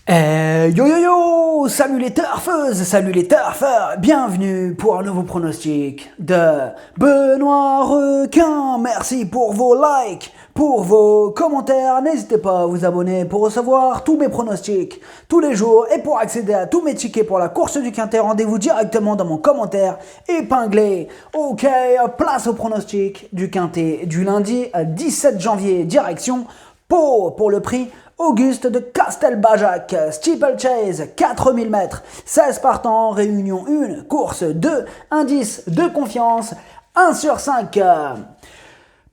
Yo yo yo, salut les turfeuses, salut les turfeurs, bienvenue pour un nouveau pronostic de Benoît Requin. Merci pour vos likes, pour vos commentaires, n'hésitez pas à vous abonner pour recevoir tous mes pronostics tous les jours et pour accéder à tous mes tickets pour la course du Quintet, rendez-vous directement dans mon commentaire épinglé. Ok, place au pronostic du Quintet du lundi 17 janvier, direction Pau pour le prix Auguste de Castelbajac, Steeplechase, 4000 mètres, 16 partants, réunion 1, course 2, indice de confiance, 1 sur 5.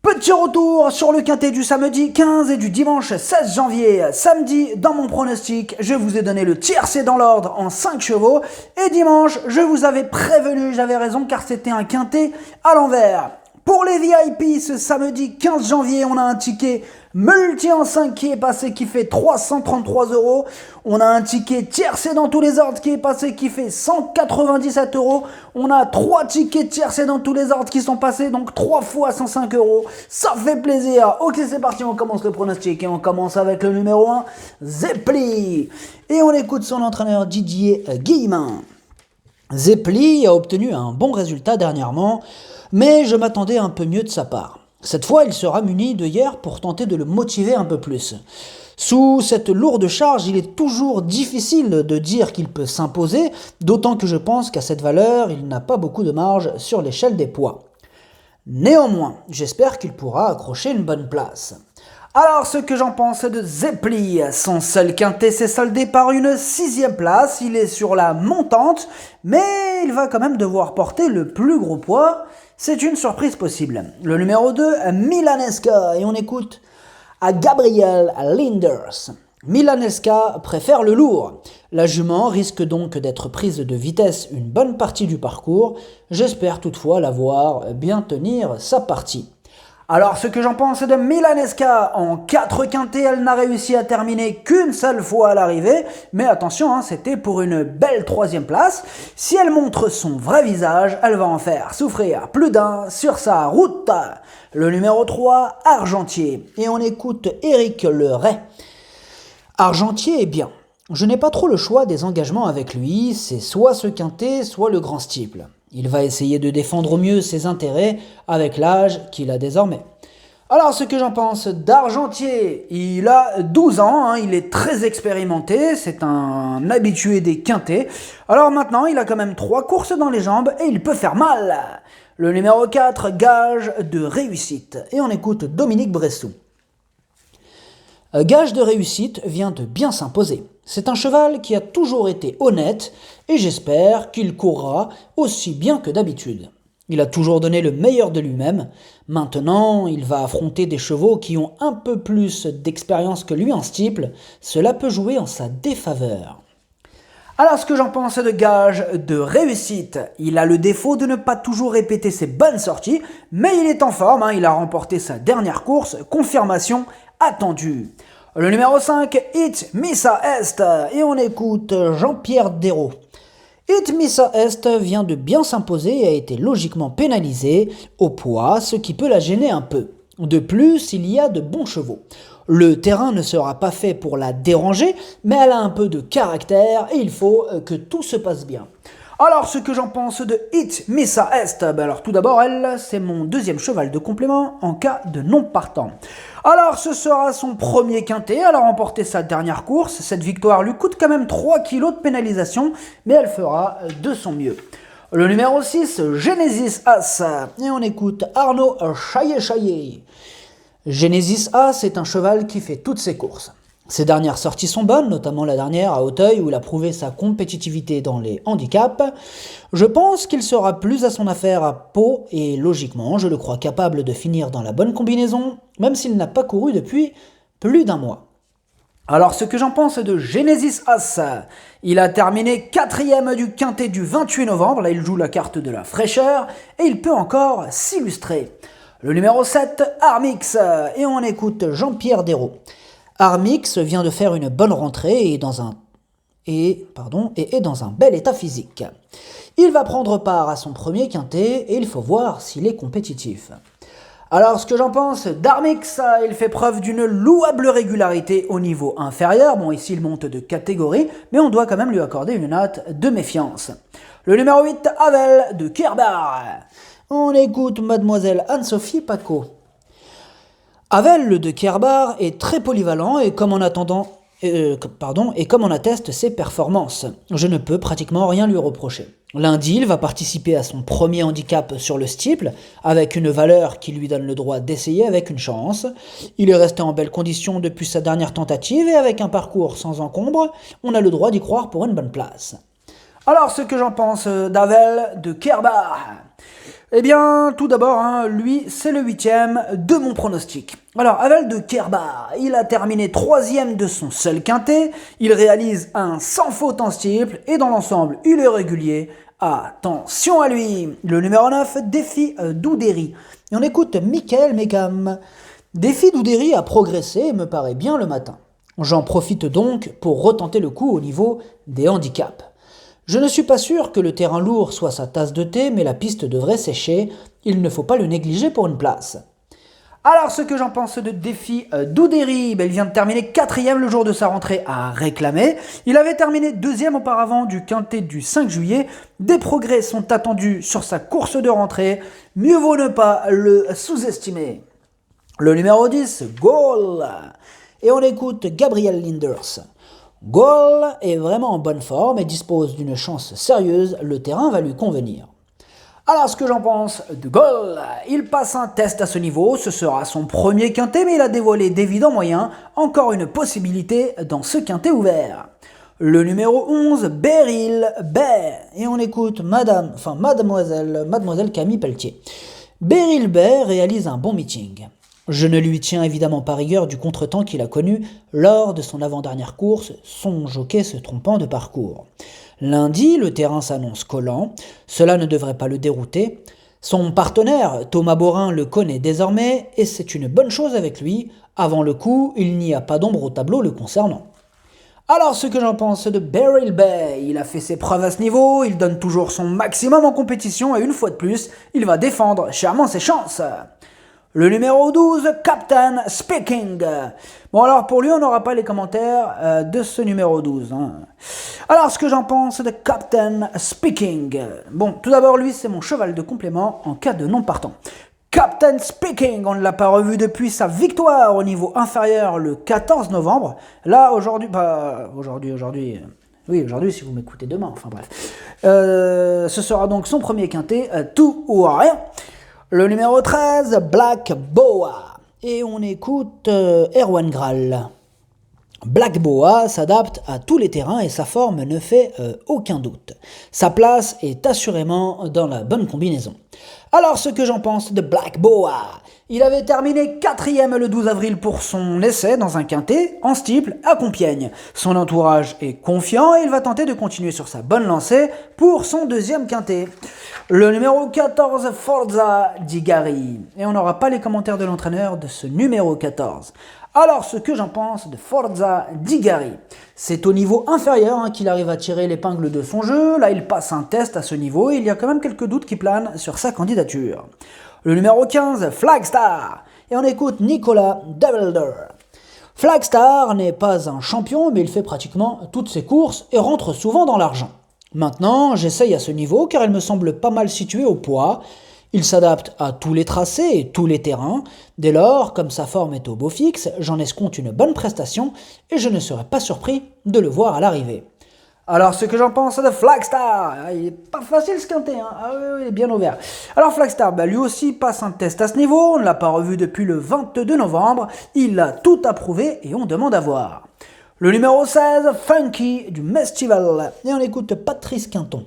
Petit retour sur le Quintet du samedi 15 et du dimanche 16 janvier. Samedi, dans mon pronostic, je vous ai donné le tiercé dans l'ordre en 5 chevaux. Et dimanche, je vous avais prévenu, j'avais raison car c'était un Quintet à l'envers. Pour les VIP, ce samedi 15 janvier, on a un ticket multi en 5 qui est passé qui fait 333 €. On a un ticket tiercé dans tous les ordres qui est passé qui fait 197 €. On a 3 tickets tiercés dans tous les ordres qui sont passés, donc 3 fois 105 €. Ça fait plaisir. Ok, c'est parti, on commence le pronostic et on commence avec le numéro 1, Zeppli. Et on écoute son entraîneur Didier Guillemin. Zeppli a obtenu un bon résultat dernièrement, mais je m'attendais un peu mieux de sa part. Cette fois, il sera muni de hier pour tenter de le motiver un peu plus. Sous cette lourde charge, il est toujours difficile de dire qu'il peut s'imposer, d'autant que je pense qu'à cette valeur, il n'a pas beaucoup de marge sur l'échelle des poids. Néanmoins, j'espère qu'il pourra accrocher une bonne place. Alors, ce que j'en pense de Zeppli, son seul Quintet s'est soldé par une 6e place, il est sur la montante, mais il va quand même devoir porter le plus gros poids. C'est une surprise possible. Le numéro 2, Milanesca, et on écoute à Gabriel Linders. Milanesca préfère le lourd. La jument risque donc d'être prise de vitesse une bonne partie du parcours. J'espère toutefois la voir bien tenir sa partie. Alors, ce que j'en pense de Milanesca, en 4 quintets, elle n'a réussi à terminer qu'une seule fois à l'arrivée, mais attention, c'était pour une belle 3e place. Si elle montre son vrai visage, elle va en faire souffrir plus d'un sur sa route. Le numéro 3, Argentier, et on écoute Éric Leray. Argentier est bien. Je n'ai pas trop le choix des engagements avec lui, c'est soit ce quintet, soit le grand steeple. Il va essayer de défendre au mieux ses intérêts avec l'âge qu'il a désormais. Alors, ce que j'en pense d'Argentier, il a 12 ans, il est très expérimenté, c'est un habitué des quintets. Alors maintenant, il a quand même 3 courses dans les jambes et il peut faire mal. Le numéro 4, Gage de réussite. Et on écoute Dominique Bressou. Gage de réussite vient de bien s'imposer. C'est un cheval qui a toujours été honnête et j'espère qu'il courra aussi bien que d'habitude. Il a toujours donné le meilleur de lui-même. Maintenant, il va affronter des chevaux qui ont un peu plus d'expérience que lui en steeple. Cela peut jouer en sa défaveur. Alors, ce que j'en pense de Gage de réussite, il a le défaut de ne pas toujours répéter ses bonnes sorties, mais il est en forme, il a remporté sa dernière course, confirmation attendue. Le numéro 5, It Missa Est, et on écoute Jean-Pierre Dérault. It Missa Est vient de bien s'imposer et a été logiquement pénalisé au poids, ce qui peut la gêner un peu. De plus, il y a de bons chevaux. Le terrain ne sera pas fait pour la déranger, mais elle a un peu de caractère et il faut que tout se passe bien. Alors, ce que j'en pense de It Missa Est, alors tout d'abord, elle, c'est mon 2e cheval de complément en cas de non partant. Alors, ce sera son premier quintet, elle a remporté sa dernière course, cette victoire lui coûte quand même 3 kilos de pénalisation, mais elle fera de son mieux. Le numéro 6, Genesis As, et on écoute Arnaud Chaillet. Genesis As est un cheval qui fait toutes ses courses. Ses dernières sorties sont bonnes, notamment la dernière à Auteuil où il a prouvé sa compétitivité dans les handicaps. Je pense qu'il sera plus à son affaire à Pau et logiquement, je le crois capable de finir dans la bonne combinaison, même s'il n'a pas couru depuis plus d'1 mois. Alors, ce que j'en pense de Genesis As, il a terminé 4e du quintet du 28 novembre, là il joue la carte de la fraîcheur et il peut encore s'illustrer. Le numéro 7, Armix, et on écoute Jean-Pierre Dérault. Armix vient de faire une bonne rentrée et est dans un bel état physique. Il va prendre part à son premier quintet et il faut voir s'il est compétitif. Alors, ce que j'en pense d'Armix, il fait preuve d'une louable régularité au niveau inférieur. Bon, ici, il monte de catégorie, mais on doit quand même lui accorder une note de méfiance. Le numéro 8, Havel de Kerbar. On écoute Mademoiselle Anne-Sophie Paco. Havel, le de Kerbar, est très polyvalent et comme on atteste ses performances. Je ne peux pratiquement rien lui reprocher. Lundi, il va participer à son premier handicap sur le steeple, avec une valeur qui lui donne le droit d'essayer avec une chance. Il est resté en belle condition depuis sa dernière tentative et avec un parcours sans encombre, on a le droit d'y croire pour une bonne place. Alors, ce que j'en pense d'Havel de Kerbar. Eh bien, tout d'abord, lui, c'est le 8e de mon pronostic. Alors, Havel de Kerbar, il a terminé 3e de son seul quintet, il réalise un sans faute en steeple, et dans l'ensemble, il est régulier. Attention à lui. Le numéro 9, Défi Doudéry. Et on écoute Michael Mekam. Défi Doudéry a progressé et me paraît bien le matin. J'en profite donc pour retenter le coup au niveau des handicaps. Je ne suis pas sûr que le terrain lourd soit sa tasse de thé, mais la piste devrait sécher. Il ne faut pas le négliger pour une place. Alors, ce que j'en pense de Défi Doudéry, il vient de terminer 4e le jour de sa rentrée à réclamer. Il avait terminé 2e auparavant du quintet du 5 juillet. Des progrès sont attendus sur sa course de rentrée. Mieux vaut ne pas le sous-estimer. Le numéro 10, Goal. Et on écoute Gabriel Linders. Goal est vraiment en bonne forme et dispose d'une chance sérieuse. Le terrain va lui convenir. Alors, ce que j'en pense de Goal, il passe un test à ce niveau, ce sera son premier quintet, mais il a dévoilé d'évidents moyens, encore une possibilité dans ce quintet ouvert. Le numéro 11, Beryl Bay, et on écoute Mademoiselle Camille Pelletier. Beryl Bay réalise un bon meeting. Je ne lui tiens évidemment pas rigueur du contretemps qu'il a connu lors de son avant-dernière course, son jockey se trompant de parcours. Lundi, le terrain s'annonce collant, cela ne devrait pas le dérouter. Son partenaire, Thomas Borin, le connaît désormais et c'est une bonne chose avec lui. Avant le coup, il n'y a pas d'ombre au tableau le concernant. Alors, ce que j'en pense de Beryl Bay, il a fait ses preuves à ce niveau, il donne toujours son maximum en compétition et une fois de plus, il va défendre chèrement ses chances. Le numéro 12, Captain Speaking. Bon alors pour lui on n'aura pas les commentaires de ce numéro 12. Alors ce que j'en pense de Captain Speaking. Bon tout d'abord lui c'est mon cheval de complément en cas de non partant. Captain Speaking, on ne l'a pas revu depuis sa victoire au niveau inférieur le 14 novembre. Là aujourd'hui, aujourd'hui si vous m'écoutez demain, enfin bref. Ce sera donc son premier quintet, tout ou rien. Le numéro 13, Black Boa. Et on écoute Erwan Graal. Black Boa s'adapte à tous les terrains et sa forme ne fait aucun doute. Sa place est assurément dans la bonne combinaison. Alors ce que j'en pense de Black Boa. Il avait terminé 4e le 12 avril pour son essai dans un quintet en steeple à Compiègne. Son entourage est confiant et il va tenter de continuer sur sa bonne lancée pour son deuxième quintet. Le numéro 14, Forza Digari. Et on n'aura pas les commentaires de l'entraîneur de ce numéro 14. Alors, ce que j'en pense de Forza Digari, c'est au niveau inférieur qu'il arrive à tirer l'épingle de son jeu. Là, il passe un test à ce niveau et il y a quand même quelques doutes qui planent sur sa candidature. Le numéro 15, Flagstar. Et on écoute Nicolas Davelder. Flagstar n'est pas un champion, mais il fait pratiquement toutes ses courses et rentre souvent dans l'argent. Maintenant, j'essaye à ce niveau car il me semble pas mal situé au poids. Il s'adapte à tous les tracés et tous les terrains. Dès lors, comme sa forme est au beau fixe, j'en escompte une bonne prestation et je ne serais pas surpris de le voir à l'arrivée. Alors, ce que j'en pense de Flagstar, il est pas facile ce quintet, il est bien ouvert. Alors Flagstar, lui aussi passe un test à ce niveau, on ne l'a pas revu depuis le 22 novembre, il a tout approuvé et on demande à voir. Le numéro 16, Funky du Mestival, et on écoute Patrice Quinton.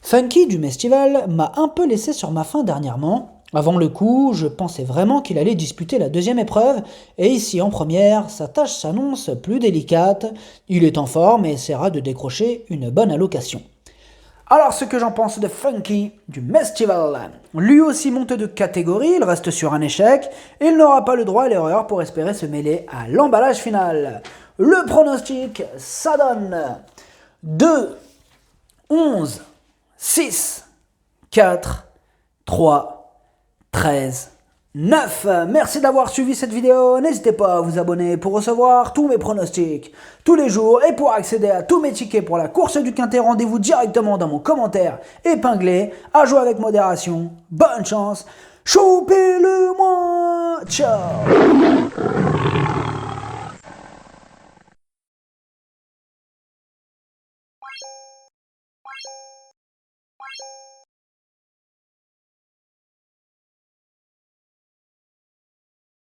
Funky du Mestival m'a un peu laissé sur ma faim dernièrement. Avant le coup, je pensais vraiment qu'il allait disputer la deuxième épreuve, et ici en première, sa tâche s'annonce plus délicate. Il est en forme et essaiera de décrocher une bonne allocation. Alors ce que j'en pense de Funky du Mestival, lui aussi monte de catégorie, il reste sur un échec, et il n'aura pas le droit à l'erreur pour espérer se mêler à l'emballage final. Le pronostic, ça donne 2, 11, 6, 4, 3, 13, 9. Merci d'avoir suivi cette vidéo. N'hésitez pas à vous abonner pour recevoir tous mes pronostics tous les jours et pour accéder à tous mes tickets pour la course du Quintet. Rendez-vous directement dans mon commentaire épinglé. À jouer avec modération. Bonne chance. Choupez-le-moi. Ciao.